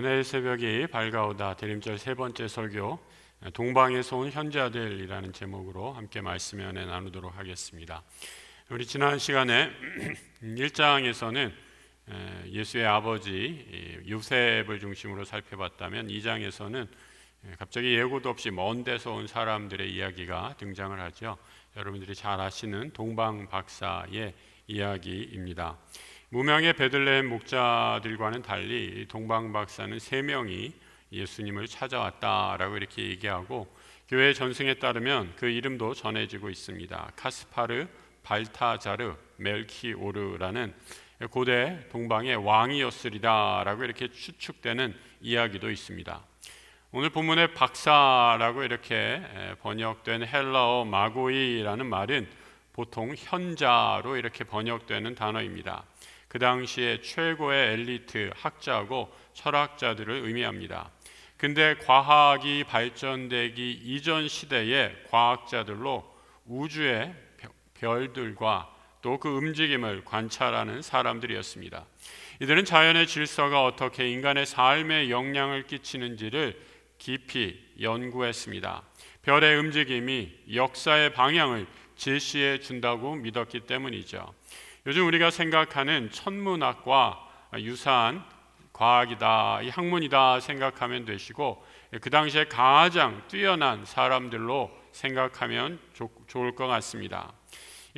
은혜의 새벽이 밝아오다 대림절 세 번째 설교 동방에서 온 현자들이라는 제목으로 함께 말씀의 은혜 나누도록 하겠습니다. 우리 지난 시간에 1장에서는 예수의 아버지 요셉을 중심으로 살펴봤다면 2장에서는 갑자기 예고도 없이 먼 데서 온 사람들의 이야기가 등장을 하죠. 여러분들이 잘 아시는 동방 박사의 이야기입니다. 무명의 베들레헴 목자들과는 달리 동방 박사는 3명이 예수님을 찾아왔다라고 이렇게 얘기하고 교회 전승에 따르면 그 이름도 전해지고 있습니다. 카스파르, 발타자르, 멜키오르라는 고대 동방의 왕이었으리다라고 이렇게 추측되는 이야기도 있습니다. 오늘 본문의 박사라고 이렇게 번역된 헬라어 마고이라는 말은 보통 현자로 이렇게 번역되는 단어입니다. 그 당시에 최고의 엘리트 학자고 철학자들을 의미합니다. 근데 과학이 발전되기 이전 시대의 과학자들로 우주의 별들과 또 그 움직임을 관찰하는 사람들이었습니다. 이들은 자연의 질서가 어떻게 인간의 삶에 영향을 끼치는지를 깊이 연구했습니다. 별의 움직임이 역사의 방향을 제시해 준다고 믿었기 때문이죠. 요즘 우리가 생각하는 천문학과 유사한 과학이다, 이 학문이다 생각하면 되시고 그 당시에 가장 뛰어난 사람들로 생각하면 좋을 것 같습니다.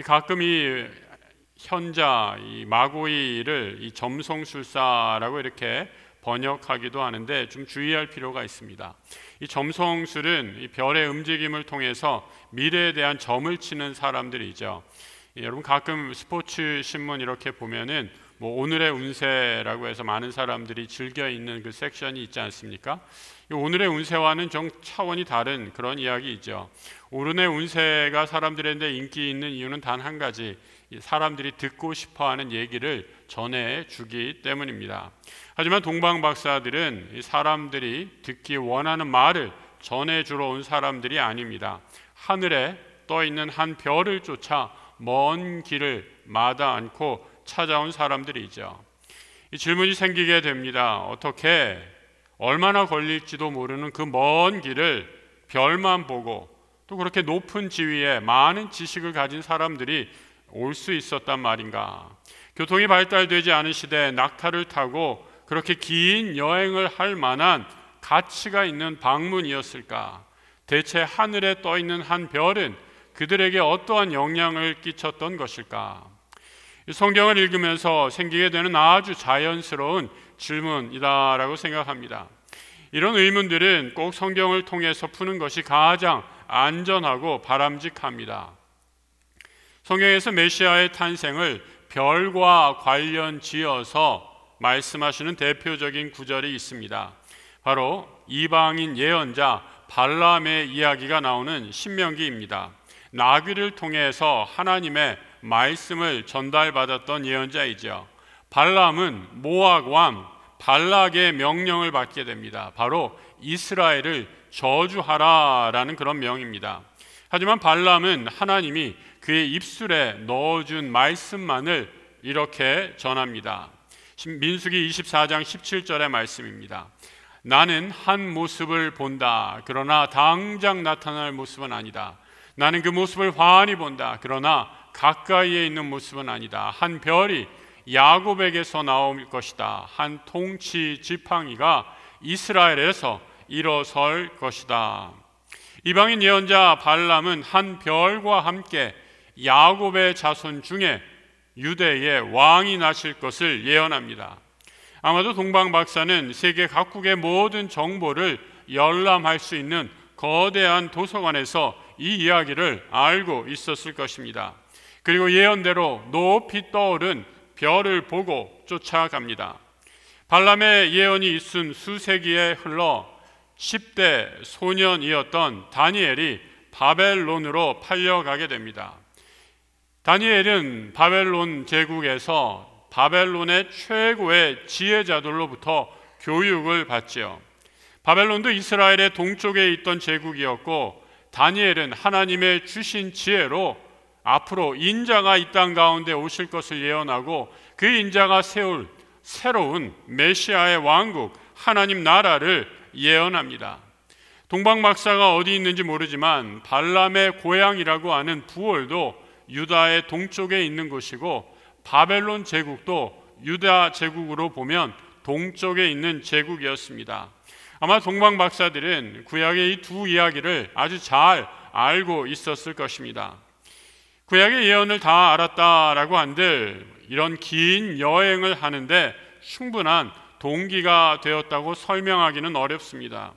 가끔 이 현자, 이 마고이를 이 점성술사라고 이렇게 번역하기도 하는데 좀 주의할 필요가 있습니다. 이 점성술은 이 별의 움직임을 통해서 미래에 대한 점을 치는 사람들이죠. 여러분 가끔 스포츠 신문 이렇게 보면은 오늘의 운세라고 해서 많은 사람들이 즐겨 읽는 그 섹션이 있지 않습니까? 오늘의 운세와는 좀 차원이 다른 그런 이야기이죠. 오늘의 운세가 사람들한테 인기 있는 이유는 단 한 가지, 사람들이 듣고 싶어하는 얘기를 전해주기 때문입니다. 하지만 동방 박사들은 사람들이 듣기 원하는 말을 전해주러 온 사람들이 아닙니다. 하늘에 떠 있는 한 별을 쫓아 먼 길을 마다 않고 찾아온 사람들이죠. 이 질문이 생기게 됩니다. 어떻게 얼마나 걸릴지도 모르는 그 먼 길을 별만 보고 또 그렇게 높은 지위에 많은 지식을 가진 사람들이 올 수 있었단 말인가? 교통이 발달되지 않은 시대에 낙타를 타고 그렇게 긴 여행을 할 만한 가치가 있는 방문이었을까? 대체 하늘에 떠 있는 한 별은 그들에게 어떠한 영향을 끼쳤던 것일까? 성경을 읽으면서 생기게 되는 아주 자연스러운 질문이다라고 생각합니다. 이런 의문들은 꼭 성경을 통해서 푸는 것이 가장 안전하고 바람직합니다. 성경에서 메시아의 탄생을 별과 관련 지어서 말씀하시는 대표적인 구절이 있습니다. 바로 이방인 예언자 발람의 이야기가 나오는 신명기입니다. 나귀를 통해서 하나님의 말씀을 전달받았던 예언자이죠. 발람은 모압 왕 발락의 명령을 받게 됩니다. 바로 이스라엘을 저주하라라는 그런 명입니다. 하지만 발람은 하나님이 그의 입술에 넣어준 말씀만을 이렇게 전합니다. 민수기 24장 17절의 말씀입니다. 나는 한 모습을 본다. 그러나 당장 나타날 모습은 아니다. 나는 그 모습을 환히 본다. 그러나 가까이에 있는 모습은 아니다. 한 별이 야곱에게서 나올 것이다. 한 통치 지팡이가 이스라엘에서 일어설 것이다. 이방인 예언자 발람은 한 별과 함께 야곱의 자손 중에 유대의 왕이 나실 것을 예언합니다. 아마도 동방 박사는 세계 각국의 모든 정보를 열람할 수 있는 거대한 도서관에서 이 이야기를 알고 있었을 것입니다. 그리고 예언대로 높이 떠오른 별을 보고 쫓아갑니다. 발람의 예언이 있은 수세기에 흘러 10대 소년이었던 다니엘이 바벨론으로 팔려가게 됩니다. 다니엘은 바벨론 제국에서 바벨론의 최고의 지혜자들로부터 교육을 받지요. 바벨론도 이스라엘의 동쪽에 있던 제국이었고 다니엘은 하나님의 주신 지혜로 앞으로 인자가 이 땅 가운데 오실 것을 예언하고 그 인자가 세울 새로운 메시아의 왕국 하나님 나라를 예언합니다. 동방 박사가 어디 있는지 모르지만 발람의 고향이라고 하는 부올도 유다의 동쪽에 있는 곳이고, 바벨론 제국도 유다 제국으로 보면 동쪽에 있는 제국이었습니다. 아마 동방 박사들은 구약의 이 두 이야기를 아주 잘 알고 있었을 것입니다. 구약의 예언을 다 알았다라고 한들 이런 긴 여행을 하는데 충분한 동기가 되었다고 설명하기는 어렵습니다.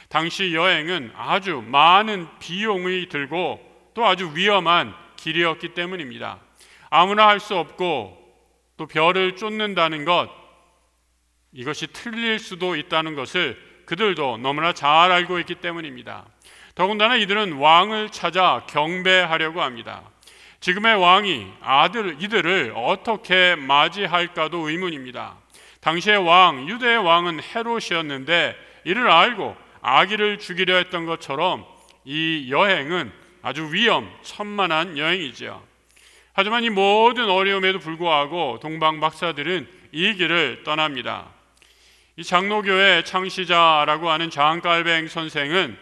당시 여행은 아주 많은 비용이 들고 또 아주 위험한 길이었기 때문입니다. 아무나 할 수 없고 또 별을 쫓는다는 것, 이것이 틀릴 수도 있다는 것을 그들도 너무나 잘 알고 있기 때문입니다. 더군다나 이들은 왕을 찾아 경배하려고 합니다. 지금의 왕이 이들을 어떻게 맞이할까도 의문입니다. 당시의 왕, 유대의 왕은 헤롯이었는데 이를 알고 아기를 죽이려 했던 것처럼 이 여행은 아주 위험천만한 여행이지요. 하지만 이 모든 어려움에도 불구하고 동방 박사들은 이 길을 떠납니다. 이 장로교의 창시자라고 하는 장깔뱅 선생은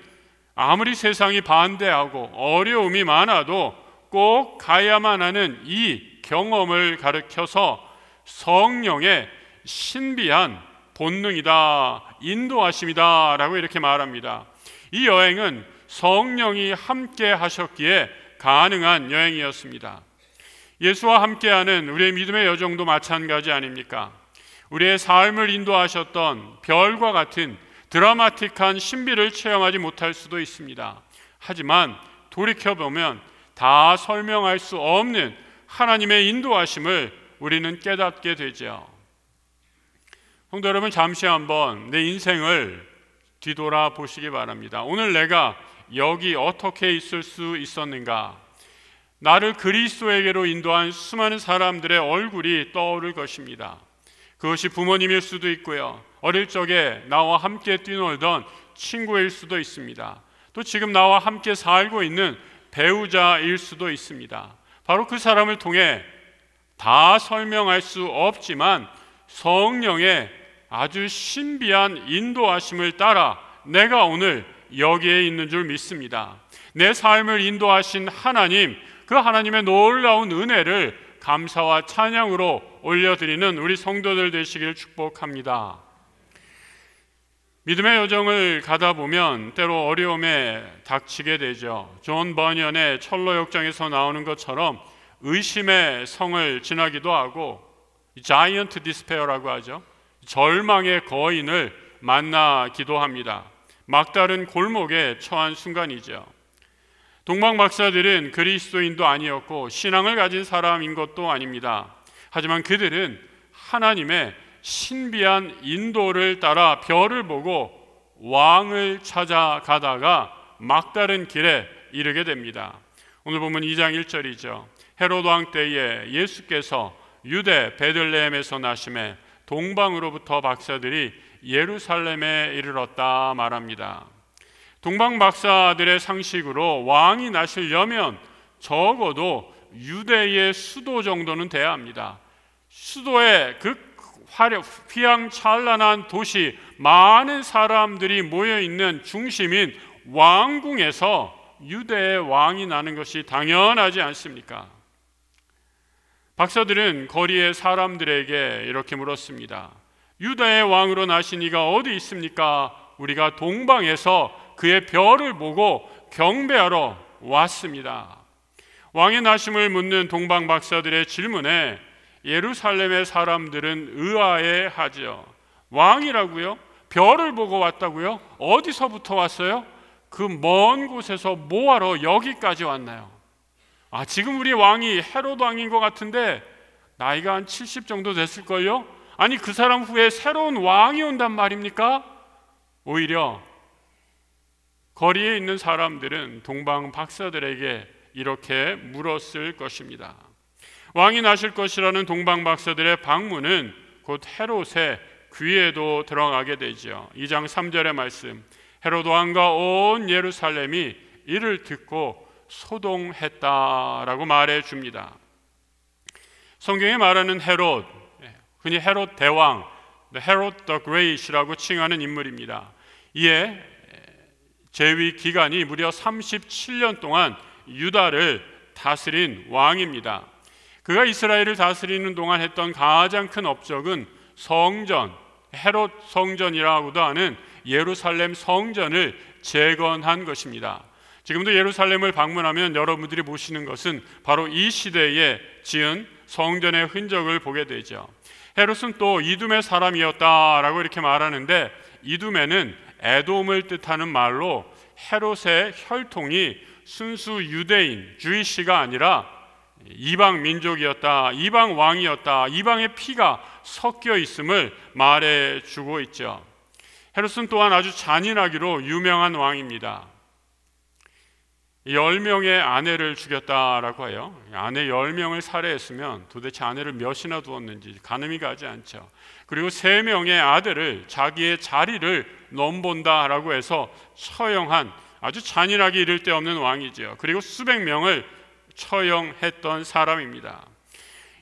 아무리 세상이 반대하고 어려움이 많아도 꼭 가야만 하는 이 경험을 가르쳐서 성령의 신비한 본능이다, 인도하심이다 라고 이렇게 말합니다. 이 여행은 성령이 함께 하셨기에 가능한 여행이었습니다. 예수와 함께하는 우리의 믿음의 여정도 마찬가지 아닙니까? 우리의 삶을 인도하셨던 별과 같은 드라마틱한 신비를 체험하지 못할 수도 있습니다. 하지만 돌이켜보면 다 설명할 수 없는 하나님의 인도하심을 우리는 깨닫게 되죠. 성도 여러분, 잠시 한번 내 인생을 뒤돌아 보시기 바랍니다. 오늘 내가 여기 어떻게 있을 수 있었는가? 나를 그리스도에게로 인도한 수많은 사람들의 얼굴이 떠오를 것입니다. 그것이 부모님일 수도 있고요, 어릴 적에 나와 함께 뛰놀던 친구일 수도 있습니다. 또 지금 나와 함께 살고 있는 배우자일 수도 있습니다. 바로 그 사람을 통해 다 설명할 수 없지만 성령의 아주 신비한 인도하심을 따라 내가 오늘 여기에 있는 줄 믿습니다. 내 삶을 인도하신 하나님, 그 하나님의 놀라운 은혜를 감사와 찬양으로 올려드리는 우리 성도들 되시길 축복합니다. 믿음의 여정을 가다 보면 때로 어려움에 닥치게 되죠. 존 버니언의 철로역정에서 나오는 것처럼 의심의 성을 지나기도 하고 자이언트 디스페어라고 하죠. 절망의 거인을 만나기도 합니다. 막다른 골목에 처한 순간이죠. 동방 박사들은 그리스도인도 아니었고 신앙을 가진 사람인 것도 아닙니다. 하지만 그들은 하나님의 신비한 인도를 따라 별을 보고 왕을 찾아가다가 막다른 길에 이르게 됩니다. 오늘 보면 2장 1절이죠. 헤롯 왕 때에 예수께서 유대 베들레헴에서 나심에 동방으로부터 박사들이 예루살렘에 이르렀다 말합니다. 동방 박사들의 상식으로 왕이 나시려면 적어도 유대의 수도 정도는 돼야 합니다. 수도의 그 휘황찬란한 도시, 많은 사람들이 모여있는 중심인 왕궁에서 유대의 왕이 나는 것이 당연하지 않습니까? 박사들은 거리의 사람들에게 이렇게 물었습니다. 유다의 왕으로 나신 이가 어디 있습니까? 우리가 동방에서 그의 별을 보고 경배하러 왔습니다. 왕의 나심을 묻는 동방 박사들의 질문에 예루살렘의 사람들은 의아해하죠. 왕이라고요? 별을 보고 왔다고요? 어디서부터 왔어요? 그 먼 곳에서 뭐하러 여기까지 왔나요? 지금 우리 왕이 헤롯 왕인 것 같은데 나이가 한 70 정도 됐을걸요? 아니 그 사람 후에 새로운 왕이 온단 말입니까? 오히려 거리에 있는 사람들은 동방 박사들에게 이렇게 물었을 것입니다. 왕이 나실 것이라는 동방 박사들의 방문은 곧 헤롯의 귀에도 들어가게 되죠. 2장 3절의 말씀, 헤롯 왕과 온 예루살렘이 이를 듣고 소동했다라고 말해 줍니다. 성경에 말하는 헤롯, 흔히 헤롯 대왕, Herod the Great이라고 칭하는 인물입니다. 이에 재위 기간이 무려 37년 동안 유다를 다스린 왕입니다. 그가 이스라엘을 다스리는 동안 했던 가장 큰 업적은 성전, 헤롯 성전이라고도 하는 예루살렘 성전을 재건한 것입니다. 지금도 예루살렘을 방문하면 여러분들이 보시는 것은 바로 이 시대에 지은 성전의 흔적을 보게 되죠. 헤롯은 또 이둠의 사람이었다라고 이렇게 말하는데, 이둠에는 에돔을 뜻하는 말로 헤롯의 혈통이 순수 유대인, 주이시가 아니라 이방 민족이었다, 이방 왕이었다, 이방의 피가 섞여 있음을 말해주고 있죠. 헤롯은 또한 아주 잔인하기로 유명한 왕입니다. 10명의 아내를 죽였다라고 해요. 아내 10명을 살해했으면 도대체 아내를 몇이나 두었는지 가늠이 가지 않죠. 그리고 3명의 아들을 자기의 자리를 넘본다라고 해서 처형한 아주 잔인하게 이를 데 없는 왕이죠. 그리고 수백 명을 처형했던 사람입니다.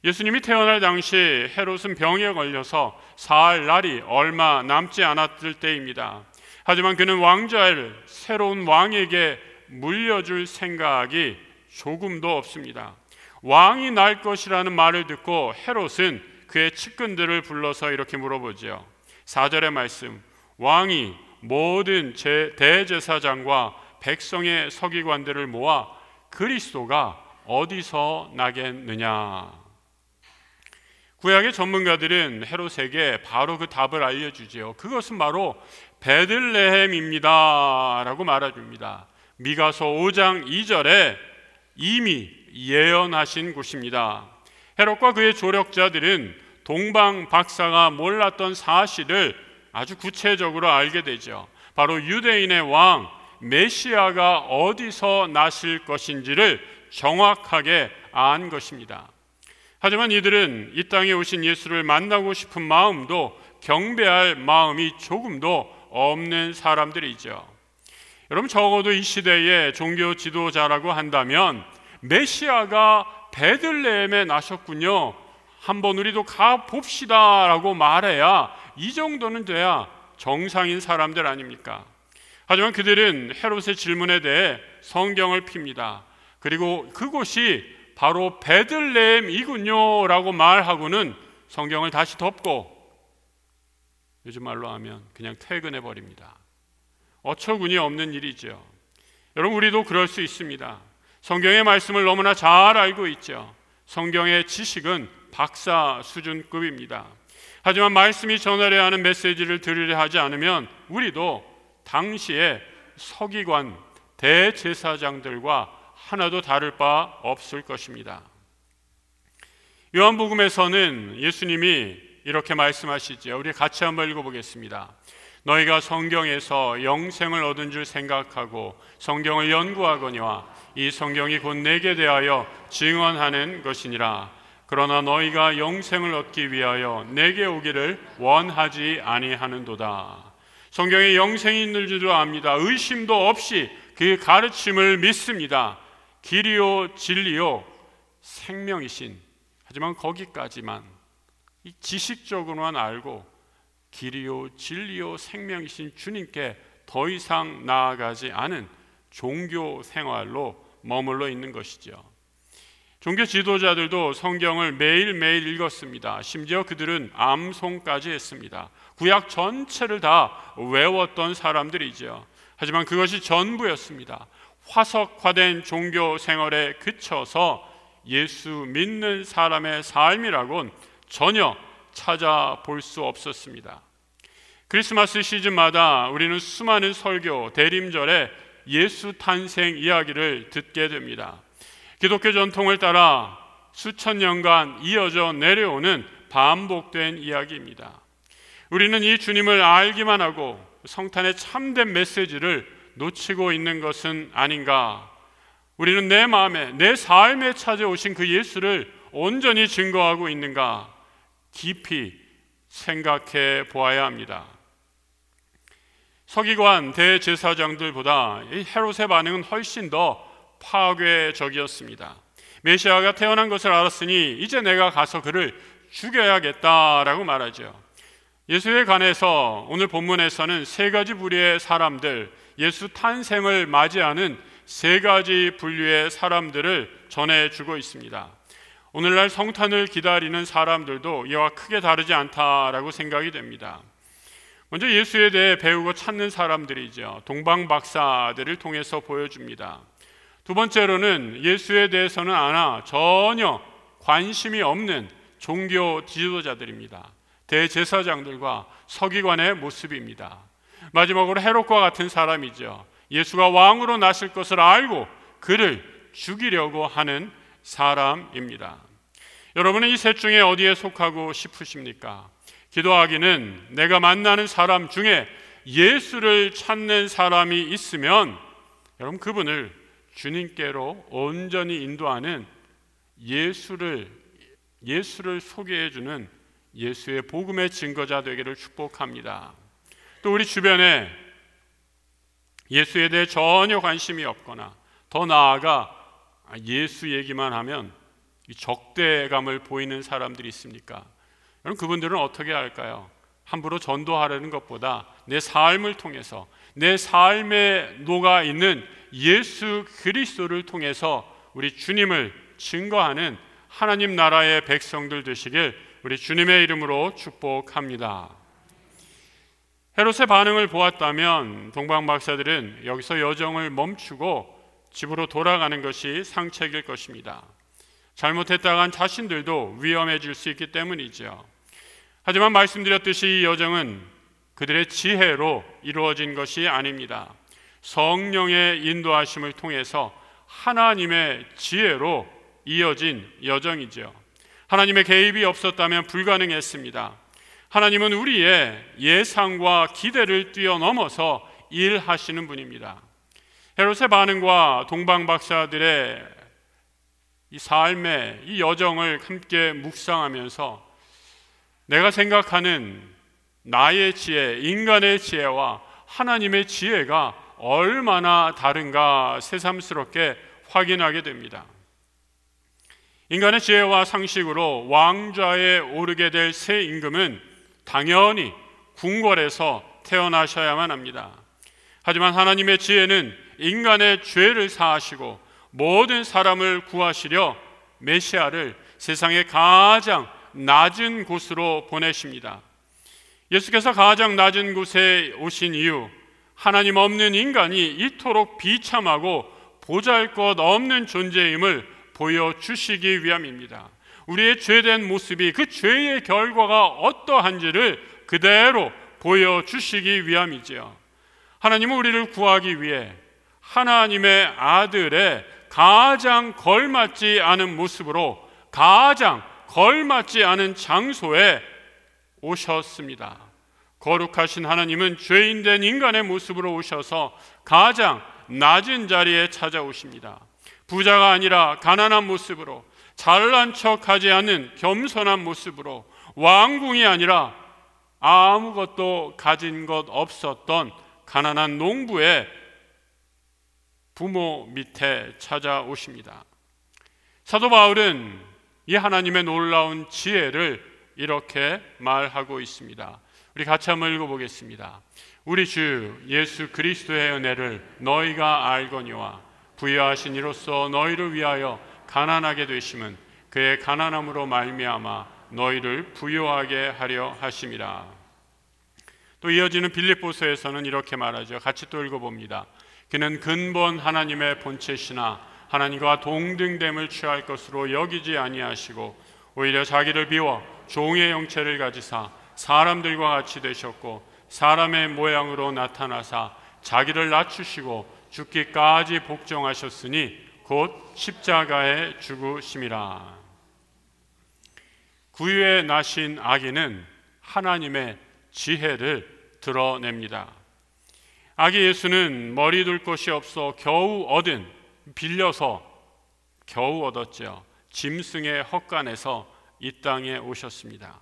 예수님이 태어날 당시 헤롯은 병에 걸려서 살 날이 얼마 남지 않았을 때입니다. 하지만 그는 왕좌를 새로운 왕에게 물려줄 생각이 조금도 없습니다. 왕이 날 것이라는 말을 듣고 헤롯은 그의 측근들을 불러서 이렇게 물어보죠. 4절의 말씀, 왕이 모든 대제사장과 백성의 서기관들을 모아 그리스도가 어디서 나겠느냐. 구약의 전문가들은 헤롯에게 바로 그 답을 알려주죠. 그것은 바로 베들레헴입니다 라고 말해줍니다. 미가서 5장 2절에 이미 예언하신 곳입니다. 헤롯과 그의 조력자들은 동방 박사가 몰랐던 사실을 아주 구체적으로 알게 되죠. 바로 유대인의 왕 메시아가 어디서 나실 것인지를 정확하게 안 것입니다. 하지만 이들은 이 땅에 오신 예수를 만나고 싶은 마음도 경배할 마음이 조금도 없는 사람들이죠. 여러분, 적어도 이 시대의 종교 지도자라고 한다면 메시아가 베들레헴에 나셨군요, 한번 우리도 가봅시다 라고 말해야, 이 정도는 돼야 정상인 사람들 아닙니까? 하지만 그들은 헤롯의 질문에 대해 성경을 핍니다. 그리고 그곳이 바로 베들레헴이군요 라고 말하고는 성경을 다시 덮고 요즘 말로 하면 그냥 퇴근해 버립니다. 어처구니 없는 일이죠. 여러분, 우리도 그럴 수 있습니다. 성경의 말씀을 너무나 잘 알고 있죠. 성경의 지식은 박사 수준급입니다. 하지만 말씀이 전하려 하는 메시지를 들으려 하지 않으면 우리도 당시의 서기관, 대제사장들과 하나도 다를 바 없을 것입니다. 요한복음에서는 예수님이 이렇게 말씀하시죠. 우리 같이 한번 읽어보겠습니다. 너희가 성경에서 영생을 얻은 줄 생각하고 성경을 연구하거니와 이 성경이 곧 내게 대하여 증언하는 것이니라. 그러나 너희가 영생을 얻기 위하여 내게 오기를 원하지 아니하는도다. 성경에 영생이 있는 줄도 압니다. 의심도 없이 그 가르침을 믿습니다. 길이요 진리요 생명이신, 하지만 거기까지만 지식적으로만 알고 길이요 진리요 생명이신 주님께 더 이상 나아가지 않은 종교 생활로 머물러 있는 것이죠. 종교 지도자들도 성경을 매일매일 읽었습니다. 심지어 그들은 암송까지 했습니다. 구약 전체를 다 외웠던 사람들이죠. 하지만 그것이 전부였습니다. 화석화된 종교 생활에 그쳐서 예수 믿는 사람의 삶이라곤 전혀 찾아볼 수 없었습니다. 크리스마스 시즌마다 우리는 수많은 설교, 대림절에 예수 탄생 이야기를 듣게 됩니다. 기독교 전통을 따라 수천 년간 이어져 내려오는 반복된 이야기입니다. 우리는 이 주님을 알기만 하고 성탄의 참된 메시지를 놓치고 있는 것은 아닌가? 우리는 내 마음에, 내 삶에 찾아오신 그 예수를 온전히 증거하고 있는가? 깊이 생각해 보아야 합니다. 서기관 대제사장들보다 이 헤롯의 반응은 훨씬 더 파괴적이었습니다. 메시아가 태어난 것을 알았으니 이제 내가 가서 그를 죽여야겠다라고 말하죠. 예수에 관해서 오늘 본문에서는 세 가지 부류의 사람들, 예수 탄생을 맞이하는 세 가지 분류의 사람들을 전해주고 있습니다. 오늘날 성탄을 기다리는 사람들도 이와 크게 다르지 않다라고 생각이 됩니다. 먼저 예수에 대해 배우고 찾는 사람들이죠. 동방박사들을 통해서 보여줍니다. 두 번째로는 예수에 대해서는 전혀 관심이 없는 종교 지도자들입니다. 대제사장들과 서기관의 모습입니다. 마지막으로 헤롯과 같은 사람이죠. 예수가 왕으로 나실 것을 알고 그를 죽이려고 하는 사람입니다. 여러분은 이 셋 중에 어디에 속하고 싶으십니까? 기도하기는 내가 만나는 사람 중에 예수를 찾는 사람이 있으면 여러분 그분을 주님께로 온전히 인도하는 예수를 소개해주는 예수의 복음의 증거자 되기를 축복합니다. 또 우리 주변에 예수에 대해 전혀 관심이 없거나 더 나아가 예수 얘기만 하면 적대감을 보이는 사람들이 있습니까? 여러분 그분들은 어떻게 할까요? 함부로 전도하려는 것보다 내 삶을 통해서 내 삶에 녹아있는 예수 그리스도를 통해서 우리 주님을 증거하는 하나님 나라의 백성들 되시길 우리 주님의 이름으로 축복합니다. 헤롯의 반응을 보았다면 동방박사들은 여기서 여정을 멈추고 집으로 돌아가는 것이 상책일 것입니다. 잘못했다간 자신들도 위험해질 수 있기 때문이죠. 하지만 말씀드렸듯이 이 여정은 그들의 지혜로 이루어진 것이 아닙니다. 성령의 인도하심을 통해서 하나님의 지혜로 이어진 여정이죠. 하나님의 개입이 없었다면 불가능했습니다. 하나님은 우리의 예상과 기대를 뛰어넘어서 일하시는 분입니다. 헤롯의 반응과 동방박사들의 이 삶의 이 여정을 함께 묵상하면서 내가 생각하는 나의 지혜, 인간의 지혜와 하나님의 지혜가 얼마나 다른가 새삼스럽게 확인하게 됩니다. 인간의 지혜와 상식으로 왕좌에 오르게 될 새 임금은 당연히 궁궐에서 태어나셔야만 합니다. 하지만 하나님의 지혜는 인간의 죄를 사하시고 모든 사람을 구하시려 메시아를 세상의 가장 낮은 곳으로 보내십니다. 예수께서 가장 낮은 곳에 오신 이유, 하나님 없는 인간이 이토록 비참하고 보잘것없는 존재임을 보여주시기 위함입니다. 우리의 죄된 모습이 그 죄의 결과가 어떠한지를 그대로 보여주시기 위함이지요. 하나님은 우리를 구하기 위해 하나님의 아들의 가장 걸맞지 않은 모습으로 가장 걸맞지 않은 장소에 오셨습니다. 거룩하신 하나님은 죄인된 인간의 모습으로 오셔서 가장 낮은 자리에 찾아오십니다. 부자가 아니라 가난한 모습으로, 잘난 척하지 않는 겸손한 모습으로, 왕궁이 아니라 아무것도 가진 것 없었던 가난한 농부의 부모 밑에 찾아오십니다. 사도 바울은 이 하나님의 놀라운 지혜를 이렇게 말하고 있습니다. 우리 같이 한번 읽어보겠습니다. 우리 주 예수 그리스도의 은혜를 너희가 알거니와 부여하신 이로써 너희를 위하여 가난하게 되심은 그의 가난함으로 말미암아 너희를 부여하게 하려 하심이라. 또 이어지는 빌립보서에서는 이렇게 말하죠. 같이 또 읽어봅니다. 그는 근본 하나님의 본체시나 하나님과 동등됨을 취할 것으로 여기지 아니하시고 오히려 자기를 비워 종의 형체를 가지사 사람들과 같이 되셨고 사람의 모양으로 나타나사 자기를 낮추시고 죽기까지 복종하셨으니 곧 십자가에 죽으심이라. 구유에 나신 아기는 하나님의 지혜를 드러냅니다. 아기 예수는 머리 둘 곳이 없어 빌려서 겨우 얻었죠. 짐승의 헛간에서 이 땅에 오셨습니다.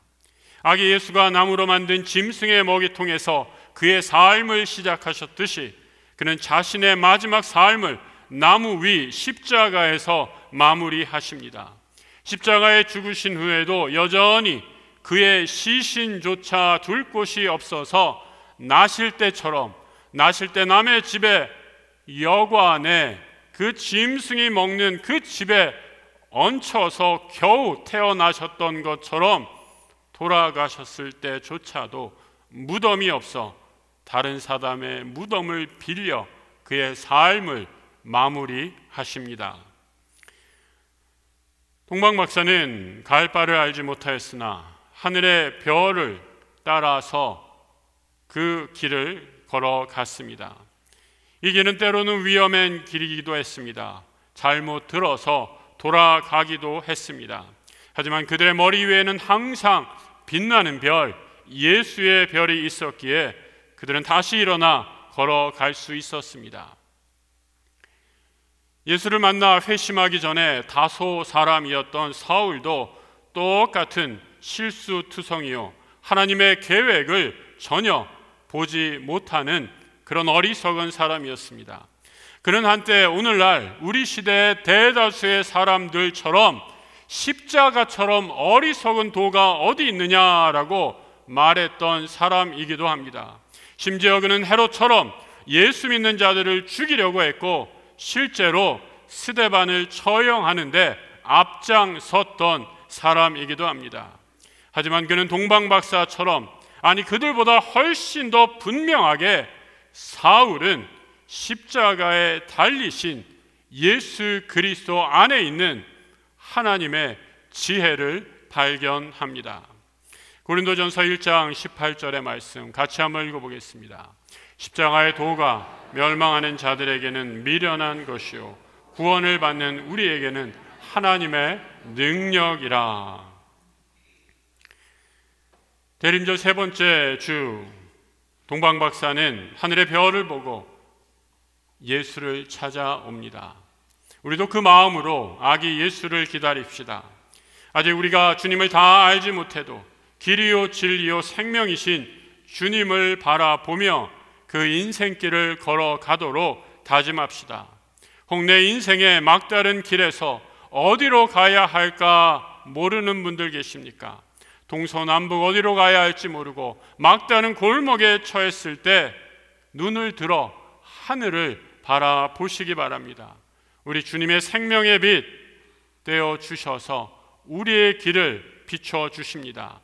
아기 예수가 나무로 만든 짐승의 먹이통에서 그의 삶을 시작하셨듯이 그는 자신의 마지막 삶을 나무 위 십자가에서 마무리하십니다. 십자가에 죽으신 후에도 여전히 그의 시신조차 둘 곳이 없어서 나실 때 남의 집에 여관에 그 짐승이 먹는 그 집에 얹혀서 겨우 태어나셨던 것처럼 돌아가셨을 때조차도 무덤이 없어 다른 사람의 무덤을 빌려 그의 삶을 마무리하십니다. 동방 박사는 갈 바를 알지 못하였으나 하늘의 별을 따라서 그 길을 걸어갔습니다. 이 길은 때로는 위험한 길이기도 했습니다. 잘못 들어서 돌아가기도 했습니다. 하지만 그들의 머리 위에는 항상 빛나는 별, 예수의 별이 있었기에 그들은 다시 일어나 걸어갈 수 있었습니다. 예수를 만나 회심하기 전에 다소 사람이었던 사울도 똑같은 실수투성이요, 하나님의 계획을 전혀 보지 못하는 그런 어리석은 사람이었습니다. 그는 한때 오늘날 우리 시대의 대다수의 사람들처럼 십자가처럼 어리석은 도가 어디 있느냐라고 말했던 사람이기도 합니다. 심지어 그는 헤롯처럼 예수 믿는 자들을 죽이려고 했고 실제로 스데반을 처형하는데 앞장섰던 사람이기도 합니다. 하지만 그는 동방박사처럼, 아니 그들보다 훨씬 더 분명하게 사울은 십자가에 달리신 예수 그리스도 안에 있는 하나님의 지혜를 발견합니다. 고린도전서 1장 18절의 말씀 같이 한번 읽어보겠습니다. 십자가의 도가 멸망하는 자들에게는 미련한 것이요 구원을 받는 우리에게는 하나님의 능력이라. 대림절 세 번째 주, 동방박사는 하늘의 별을 보고 예수를 찾아옵니다. 우리도 그 마음으로 아기 예수를 기다립시다. 아직 우리가 주님을 다 알지 못해도 길이요 진리요 생명이신 주님을 바라보며 그 인생길을 걸어가도록 다짐합시다. 혹 내 인생의 막다른 길에서 어디로 가야 할까 모르는 분들 계십니까? 동서남북 어디로 가야 할지 모르고 막다른 골목에 처했을 때 눈을 들어 하늘을 바라보시기 바랍니다. 우리 주님의 생명의 빛 되어 주셔서 우리의 길을 비춰 주십니다.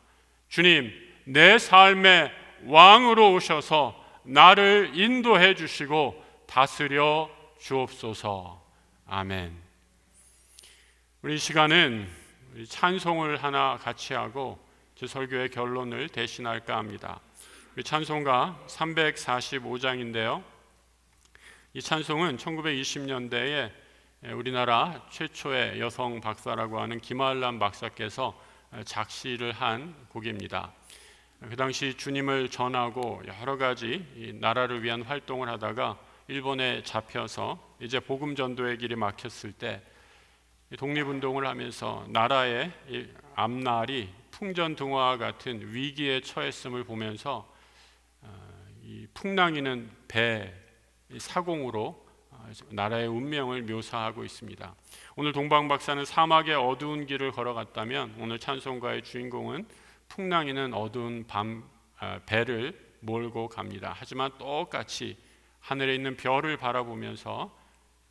주님, 내 삶의 왕으로 오셔서 나를 인도해 주시고 다스려 주옵소서. 아멘. 우리 시간은 찬송을 하나 같이 하고 제 설교의 결론을 대신할까 합니다. 찬송가 345장인데요. 이 찬송은 1920년대에 우리나라 최초의 여성 박사라고 하는 김알람 박사께서 작시를 한 곡입니다. 그 당시 주님을 전하고 여러 가지 나라를 위한 활동을 하다가 일본에 잡혀서 이제 복음 전도의 길이 막혔을 때 독립운동을 하면서 나라의 앞날이 풍전등화와 같은 위기에 처했음을 보면서 이 풍랑이는 배 사공으로 나라의 운명을 묘사하고 있습니다. 오늘 동방박사는 사막의 어두운 길을 걸어갔다면 오늘 찬송가의 주인공은 풍랑이는 어두운 배를 몰고 갑니다. 하지만 똑같이 하늘에 있는 별을 바라보면서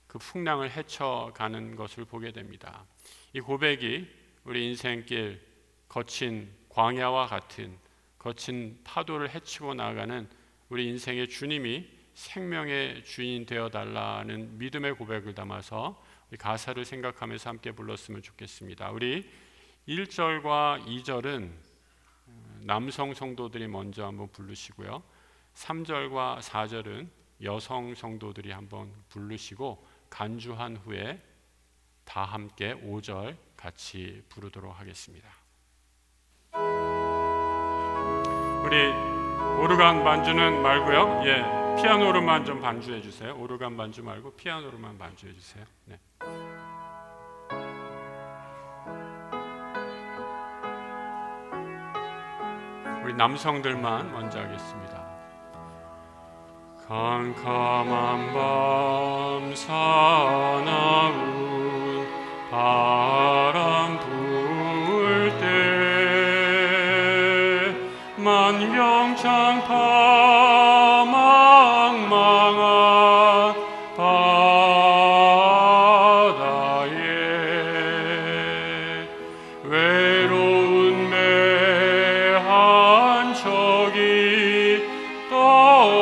그 풍랑을 헤쳐가는 것을 보게 됩니다. 이 고백이 우리 인생길 거친 광야와 같은 거친 파도를 헤치고 나아가는 우리 인생의 주님이 생명의 주인 되어달라는 믿음의 고백을 담아서 우리 가사를 생각하면서 함께 불렀으면 좋겠습니다. 우리 1절과 2절은 남성 성도들이 먼저 한번 부르시고요, 3절과 4절은 여성 성도들이 한번 부르시고 간주한 후에 다 함께 5절 같이 부르도록 하겠습니다. 우리 오르간 반주는 말고요, 피아노로만 좀 반주해 주세요. 오르간 반주 말고 피아노로만 반주해 주세요. 네. 우리 남성들만 먼저 하겠습니다. 캄캄한 밤 사나운 바람 불 때 만경창파 망망한 바다에 외로운 매한 척이 떠나가니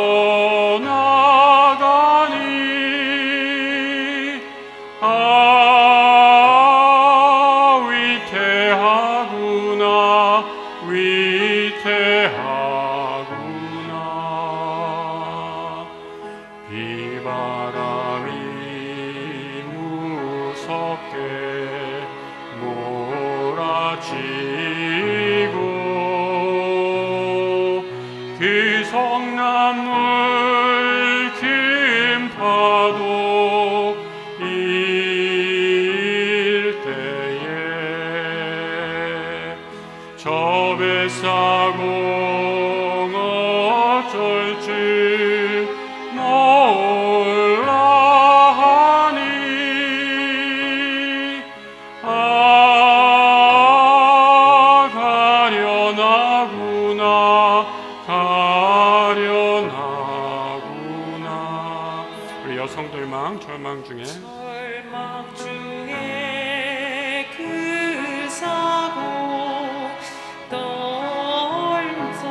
위태하구나 위태하구나. 비바람이 무섭게 몰아치고 그 성난물 긴 파도 일 때에 저 뱃사공 어쩔 줄 몰라 하니 가련하구나 가련하구나. 우리 여성들만 절망 중에 그 사고 떨면서도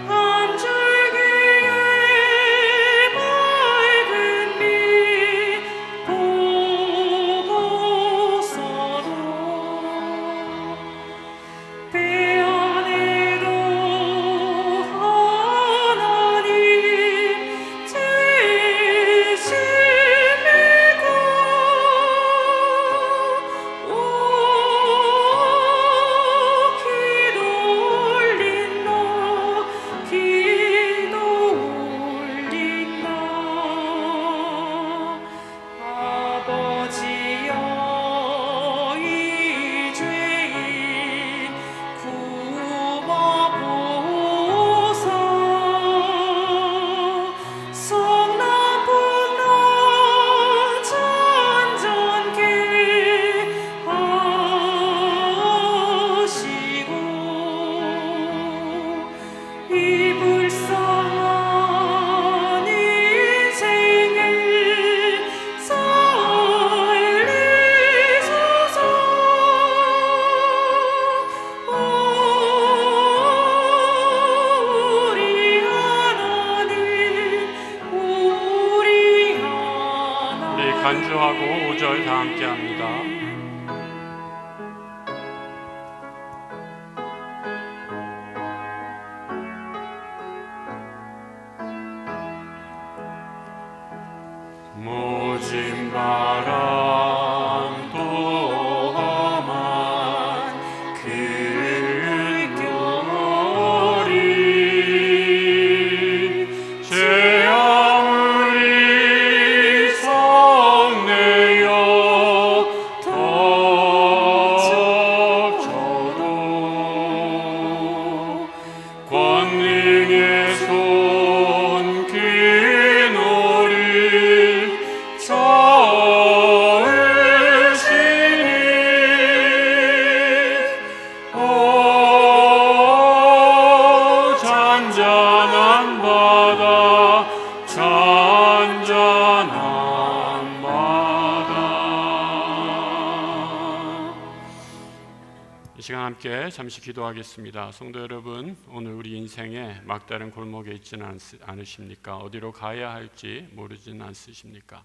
한 줄기의 밝은 빛 보고서도 배 안에도 하나님 계십니까? 오 기도 올린다 기도 올린다. 아버지여 이 죄인 구워보사. 성남북남 잔잔케 하시고 이 불쌍한 인생을 살리소서. 우리 하나님 우리 하나님. 우리 간주하고 5절 다 함께 합니다. 모진 바람도 험한 그 겨울이 제 아무리 성내어 덮쳐도 권능의 손 그노를 저으시니 오 잔잔한 바다 잔잔한 바다. 이 시간 함께 잠시 기도하겠습니다. 성도 여러분, 오늘 우리 인생에 막다른 골목에 있지는 않으십니까? 어디로 가야 할지 모르지는 않으십니까?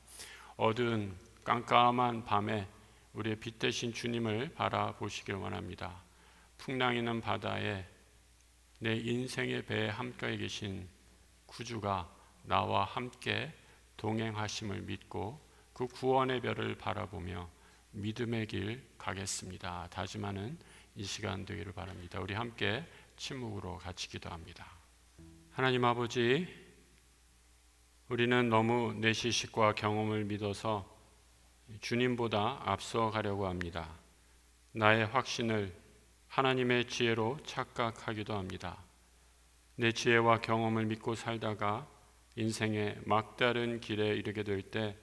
어두운 깜깜한 밤에 우리의 빛 대신 주님을 바라보시길 원합니다. 풍랑이는 바다에 내 인생의 배에 함께 계신 구주가 나와 함께 동행하심을 믿고 그 구원의 별을 바라보며 믿음의 길 가겠습니다 다짐하는 이 시간 되기를 바랍니다. 우리 함께 침묵으로 같이 기도합니다. 하나님 아버지, 우리는 너무 내 지식과 경험을 믿어서 주님보다 앞서가려고 합니다. 나의 확신을 하나님의 지혜로 착각하기도 합니다. 내 지혜와 경험을 믿고 살다가 인생의 막다른 길에 이르게 될 때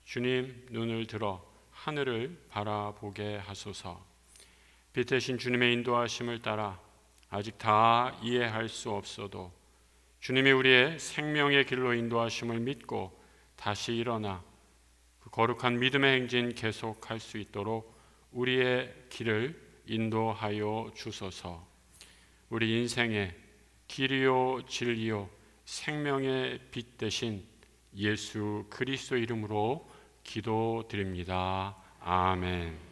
주님 눈을 들어 하늘을 바라보게 하소서. 빛 대신 주님의 인도하심을 따라 아직 다 이해할 수 없어도 주님이 우리의 생명의 길로 인도하심을 믿고 다시 일어나 그 거룩한 믿음의 행진 계속할 수 있도록 우리의 길을 인도하여 주소서. 우리 인생의 길이요 진리요 생명의 빛 대신 예수 그리스도 이름으로 기도드립니다. 아멘.